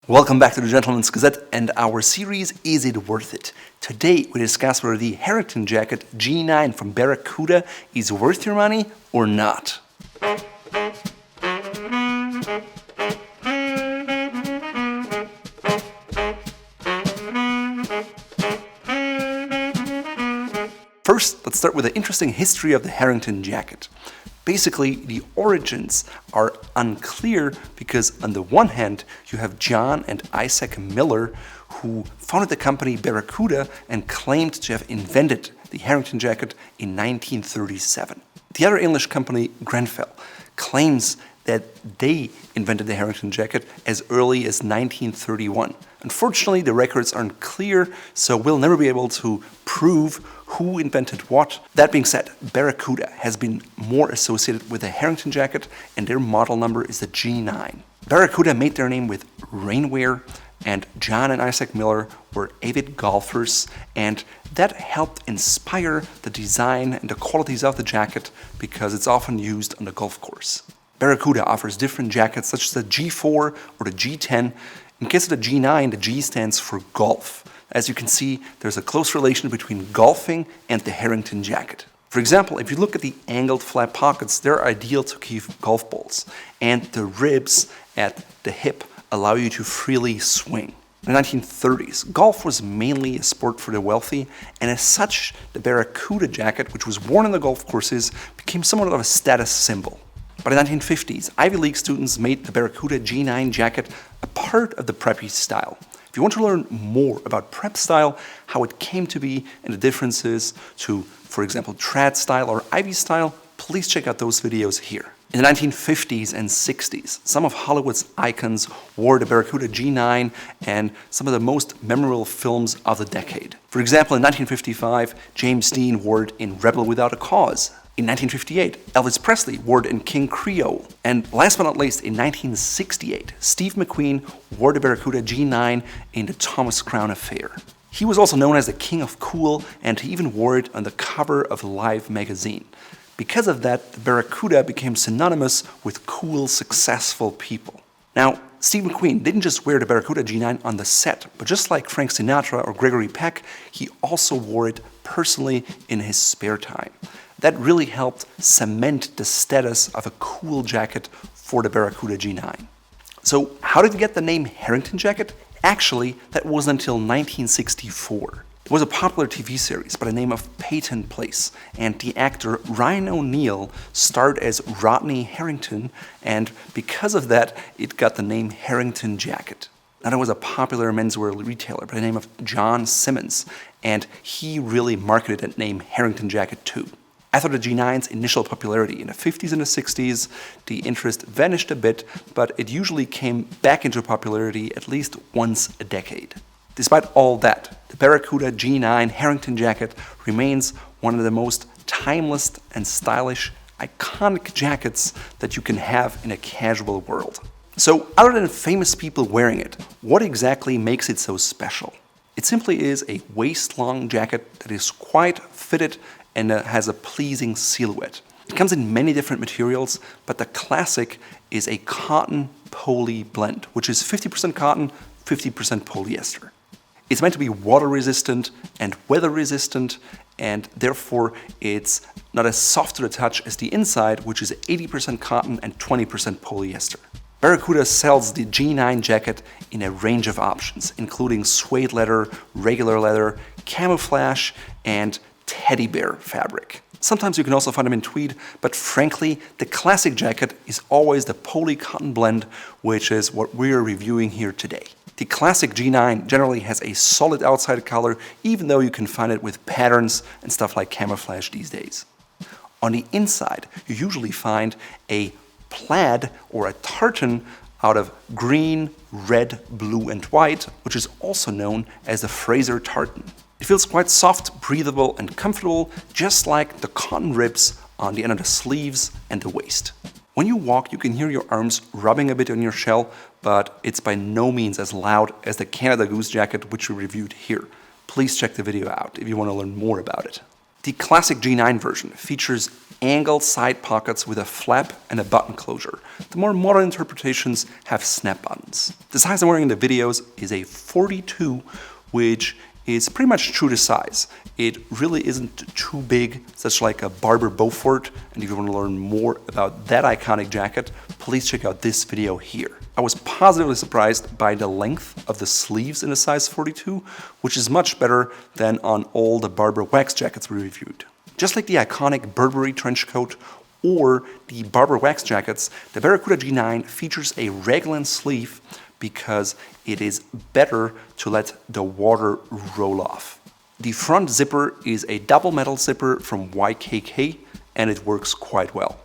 Welcome back to the Gentleman's Gazette and our series, Is It Worth It? Today we discuss whether the Harrington jacket G9 from Baracuta is worth your money or not. First, let's start with the interesting history of the Harrington jacket. Basically, the origins are unclear because on the one hand, you have John and Isaac Miller, who founded the company Baracuta and claimed to have invented the Harrington jacket in 1937. The other English company, Grenfell, claims that they invented the Harrington jacket as early as 1931. Unfortunately, the records aren't clear, so we'll never be able to prove who invented what. That being said, Baracuta has been more associated with the Harrington jacket, and their model number is the G9. Baracuta made their name with rainwear, and John and Isaac Miller were avid golfers, and that helped inspire the design and the qualities of the jacket because it's often used on the golf course. Baracuta offers different jackets such as the G4 or the G10. In case of the G9, the G stands for golf. As you can see, there's a close relation between golfing and the Harrington jacket. For example, if you look at the angled flat pockets, they're ideal to keep golf balls, and the ribs at the hip allow you to freely swing. In the 1930s, golf was mainly a sport for the wealthy, and as such, the Baracuta jacket, which was worn on the golf courses, became somewhat of a status symbol. By the 1950s, Ivy League students made the Baracuta G9 jacket a part of the preppy style. If you want to learn more about prep style, how it came to be, and the differences to, for example, trad style or Ivy style, please check out those videos here. In the 1950s and 60s, some of Hollywood's icons wore the Baracuta G9 and some of the most memorable films of the decade. For example, in 1955, James Dean wore it in Rebel Without a Cause. In 1958, Elvis Presley wore it in King Creole. And last but not least, in 1968, Steve McQueen wore the Baracuta G9 in the Thomas Crown Affair. He was also known as the King of Cool, and he even wore it on the cover of Live magazine. Because of that, the Baracuta became synonymous with cool, successful people. Now, Steve McQueen didn't just wear the Baracuta G9 on the set, but just like Frank Sinatra or Gregory Peck, he also wore it personally in his spare time. That really helped cement the status of a cool jacket for the Baracuta G9. So how did it get the name Harrington jacket? Actually, that wasn't until 1964. It was a popular TV series by the name of Peyton Place, and the actor Ryan O'Neal starred as Rodney Harrington, and because of that, it got the name Harrington jacket. Now, there was a popular menswear retailer by the name of John Simmons, and he really marketed that name Harrington jacket too. After the G9's initial popularity in the 50s and the 60s, the interest vanished a bit, but it usually came back into popularity at least once a decade. Despite all that, the Baracuta G9 Harrington jacket remains one of the most timeless and stylish, iconic jackets that you can have in a casual world. So, other than famous people wearing it, what exactly makes it so special? It simply is a waist-long jacket that is quite fitted and has a pleasing silhouette. It comes in many different materials, but the classic is a cotton poly blend, which is 50% cotton, 50% polyester. It's meant to be water resistant and weather resistant, and therefore it's not as soft to the touch as the inside, which is 80% cotton and 20% polyester. Baracuta sells the G9 jacket in a range of options, including suede leather, regular leather, camouflage, and teddy bear fabric. Sometimes you can also find them in tweed, but frankly, the classic jacket is always the poly cotton blend, which is what we're reviewing here today. The classic G9 generally has a solid outside color, even though you can find it with patterns and stuff like camouflage these days. On the inside, you usually find a plaid or a tartan out of green, red, blue, and white, which is also known as the Fraser tartan. It feels quite soft, breathable, and comfortable, just like the cotton ribs on the end of the sleeves and the waist. When you walk, you can hear your arms rubbing a bit on your shell, but it's by no means as loud as the Canada Goose jacket, which we reviewed here. Please check the video out if you want to learn more about it. The classic G9 version features angled side pockets with a flap and a button closure. The more modern interpretations have snap buttons. The size I'm wearing in the videos is a 42, which is pretty much true to size. It really isn't too big, such like a Barber Beaufort, and if you want to learn more about that iconic jacket, please check out this video here. I was positively surprised by the length of the sleeves in a size 42, which is much better than on all the Barber wax jackets we reviewed. Just like the iconic Burberry trench coat or the Barber wax jackets, the Baracuta G9 features a raglan sleeve because it is better to let the water roll off. The front zipper is a double metal zipper from YKK and it works quite well.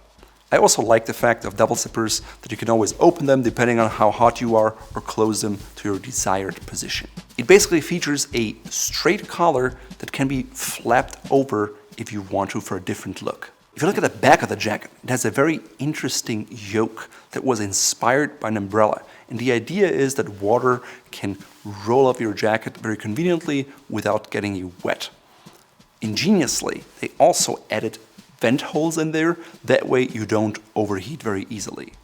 I also like the fact of double zippers that you can always open them depending on how hot you are or close them to your desired position. It basically features a straight collar that can be flapped over if you want to for a different look. If you look at the back of the jacket, it has a very interesting yoke that was inspired by an umbrella. And the idea is that water can roll off your jacket very conveniently without getting you wet. Ingeniously, they also added vent holes in there, that way you don't overheat very easily.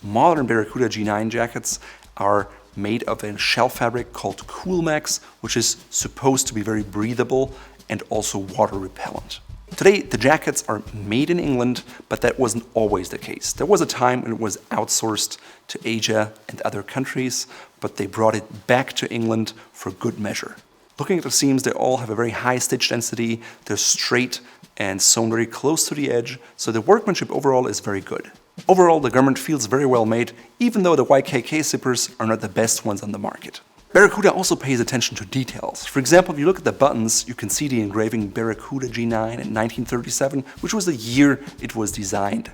Modern Baracuta G9 jackets are made of a shell fabric called Coolmax, which is supposed to be very breathable and also water repellent. Today, the jackets are made in England, but that wasn't always the case. There was a time when it was outsourced to Asia and other countries, but they brought it back to England for good measure. Looking at the seams, they all have a very high stitch density, they're straight and sewn very close to the edge, so the workmanship overall is very good. Overall, the garment feels very well made, even though the YKK zippers are not the best ones on the market. Baracuta also pays attention to details. For example, if you look at the buttons, you can see the engraving Baracuta G9 in 1937, which was the year it was designed.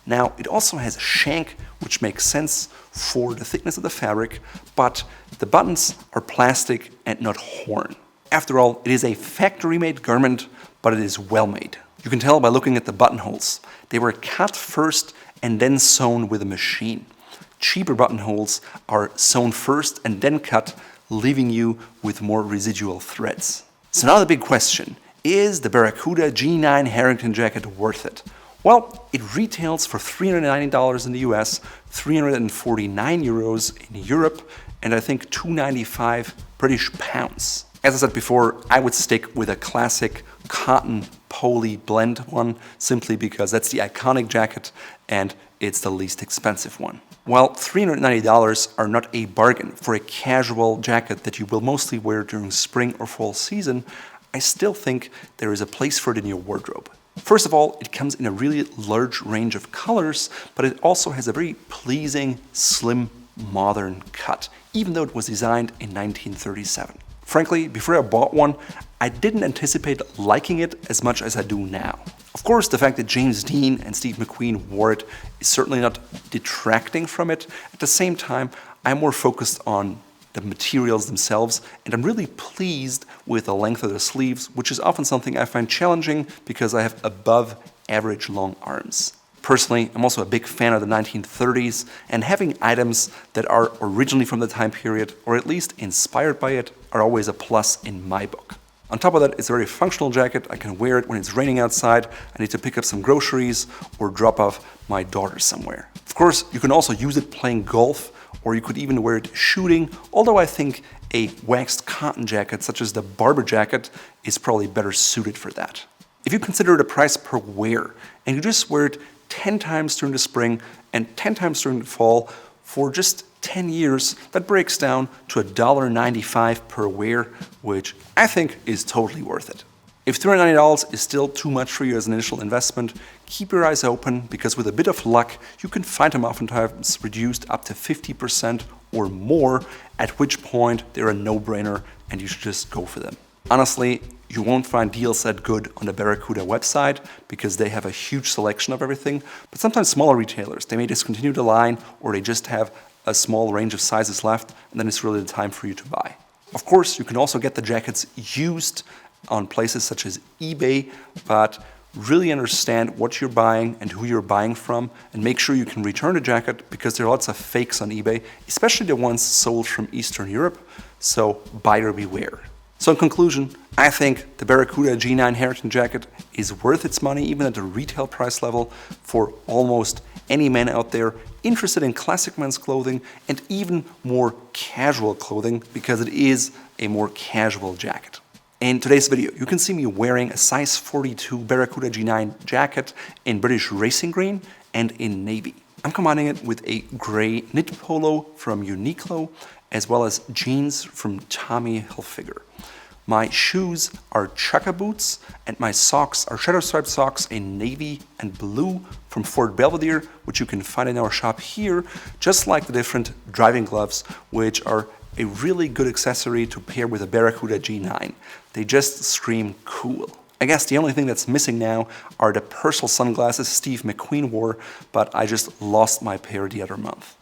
Now, it also has a shank, which makes sense for the thickness of the fabric, but the buttons are plastic and not horn. After all, it is a factory-made garment, but it is well made. You can tell by looking at the buttonholes. They were cut first and then sewn with a machine. Cheaper buttonholes are sewn first and then cut, leaving you with more residual threads. So now the big question, is the Baracuta G9 Harrington jacket worth it? Well, it retails for $390 in the US, 349 euros in Europe, and I think 295 British pounds. As I said before, I would stick with a classic cotton poly blend one, simply because that's the iconic jacket and it's the least expensive one. While $390 are not a bargain for a casual jacket that you will mostly wear during spring or fall season, I still think there is a place for it in your wardrobe. First of all, it comes in a really large range of colors, but it also has a very pleasing, slim, modern cut, even though it was designed in 1937. Frankly, before I bought one, I didn't anticipate liking it as much as I do now. Of course, the fact that James Dean and Steve McQueen wore it is certainly not detracting from it. At the same time, I'm more focused on the materials themselves, and I'm really pleased with the length of the sleeves, which is often something I find challenging because I have above average long arms. Personally, I'm also a big fan of the 1930s, and having items that are originally from the time period, or at least inspired by it, are always a plus in my book. On top of that, it's a very functional jacket. I can wear it when it's raining outside, I need to pick up some groceries, or drop off my daughter somewhere. Of course, you can also use it playing golf, or you could even wear it shooting, although I think a waxed cotton jacket, such as the Barber jacket, is probably better suited for that. If you consider the price per wear, and you just wear it 10 times during the spring and 10 times during the fall for just 10 years, that breaks down to $1.95 per wear, which I think is totally worth it. If $390 is still too much for you as an initial investment, keep your eyes open, because with a bit of luck, you can find them oftentimes reduced up to 50% or more, at which point they're a no-brainer and you should just go for them. Honestly, you won't find deals that good on the Baracuta website because they have a huge selection of everything, but sometimes smaller retailers, they may discontinue the line or they just have a small range of sizes left, and then it's really the time for you to buy. Of course, you can also get the jackets used on places such as eBay, but really understand what you're buying and who you're buying from, and make sure you can return the jacket, because there are lots of fakes on eBay, especially the ones sold from Eastern Europe, so buyer beware. So in conclusion, I think the Baracuta G9 Harrington jacket is worth its money, even at the retail price level, for almost any man out there interested in classic men's clothing and even more casual clothing, because it is a more casual jacket. In today's video, you can see me wearing a size 42 Baracuta G9 jacket in British racing green and in navy. I'm combining it with a gray knit polo from Uniqlo, as well as jeans from Tommy Hilfiger. My shoes are chukka boots, and my socks are shadow striped socks in navy and blue from Fort Belvedere, which you can find in our shop here, just like the different driving gloves, which are a really good accessory to pair with a Baracuta G9. They just scream cool. I guess the only thing that's missing now are the Purcell sunglasses Steve McQueen wore, but I just lost my pair the other month.